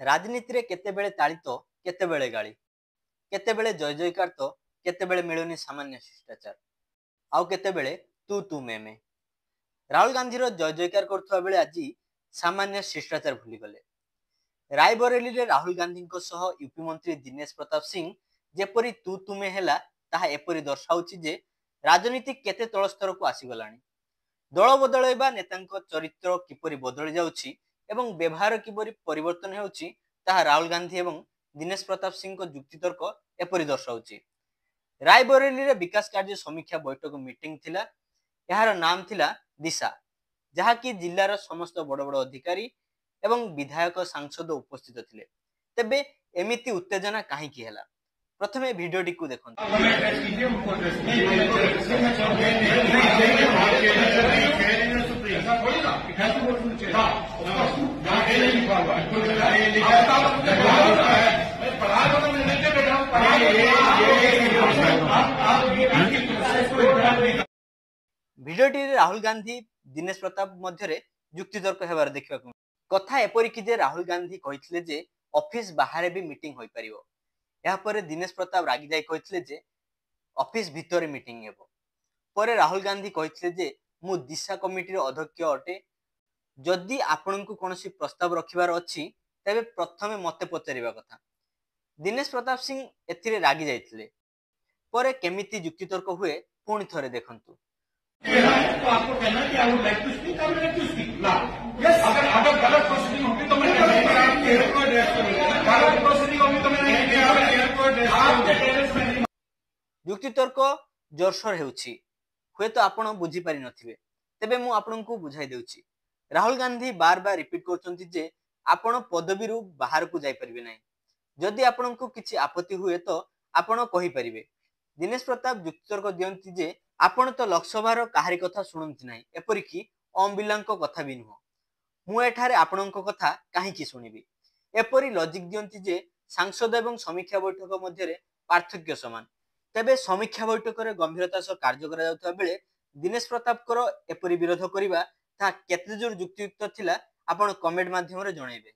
राजनीति रे केतेबेले ताली तो केतेबेले गाली, केतेबेले जय जयकार तो केतेबेले मिलुनी सामान्य शिष्टाचार, आउ केतेबेले तू तू में। राहुल गांधी रो जय जयकार करथुवा बेले आज सामान्य शिष्टाचार भूली गले। रायबरेली रे राहुल गांधी को सह यूपी मंत्री दिनेश प्रताप सिंह जेपरी तू तू में हेला ताहा एपरी दर्शाउछि जे राजनीति केते तळ स्तर को आसी गलानी। दल बदलैबा नेतांक चरित्र किपरि बदली जाउछि एवं व्यवहार किपरि परिवर्तन हेउछि ताहा राहुल गांधी एवं दिनेश प्रताप सिंह को जुक्तितर्क एपरि दर्शाउछि। रायबरेली रे विकास कार्य समीक्षा बैठक मीटिंग थिला। यार नाम थिला दिशा, जहा कि जिल्लार समस्त बड़ बड़ अधिकारी एवं विधायक सांसद उपस्थित थिले। तेबे एमिति उत्तेजना काहेकि हेला, प्रथमे भिडियोटी को देखंतु। भिडियोटी राहुल गांधी दिनेश प्रताप मध्य जुक्तितर्क हेबार देखा कथा एपरिक जे राहुल गांधी कहिथिले जे ऑफिस बाहर भी मीटिंग होई परिवो। या परे दिनेश प्रताप रागी जाई कहिथिले जे ऑफिस भितर मीटिंग हेबो। परे राहुल गांधी कहिथिले जे मु दिशा कमिटी रो अध्यक्ष अटे, जदि आपनकु कोनोसी प्रस्ताव रखिबार अछि तबे प्रथमे मते पचारिबा कथा। दिनेश प्रताप सिंह एथिरे रागी जाइथिले। परे केमिति जुक्तितर्क हुए पुणी थरे देखंतु। तो आपको कहना कि I would like to speak, I would like to speak ना। यस, अगर गलत प्रोसीडिंग होगी तो मैं गलत प्रोसीडिंग होगी तो मैं जुक्तितर्क जोरसोर हेउछि, हुए तो आपण बुझी पारि नथिबे। तेबे मु आपनकु बुझाई देउछि। राहुल गांधी बार बार रिपीट करछन्ति जे आपण पदवी रु बाहर को जाई परिबे नै। जदि आपनकु किछि आपत्ति हुए तो आपण कहि परिबे। दिनेश प्रताप जुक्तितर्क दियंती जे आपण तो लोकसभा काहारी कथा शुणुंती नाही, एपरिकी ओम बिर्लांको कथा भी नुह। मु एठारे आपणको कथा काहीकि शुणिबी। एपरी लॉजिक दियंती जे सांसद एवं समीक्षा बैठक मध्य पार्थक्य समान। तेबे समीक्षा बैठक रे गंभीरता सह कार्य करा जाउथबा बेले दिनेश प्रताप एपरी विरोध करिबा ता केते जोर जुक्तियुक्त थिला आपण कमेंट माध्यम रे जणाइबे।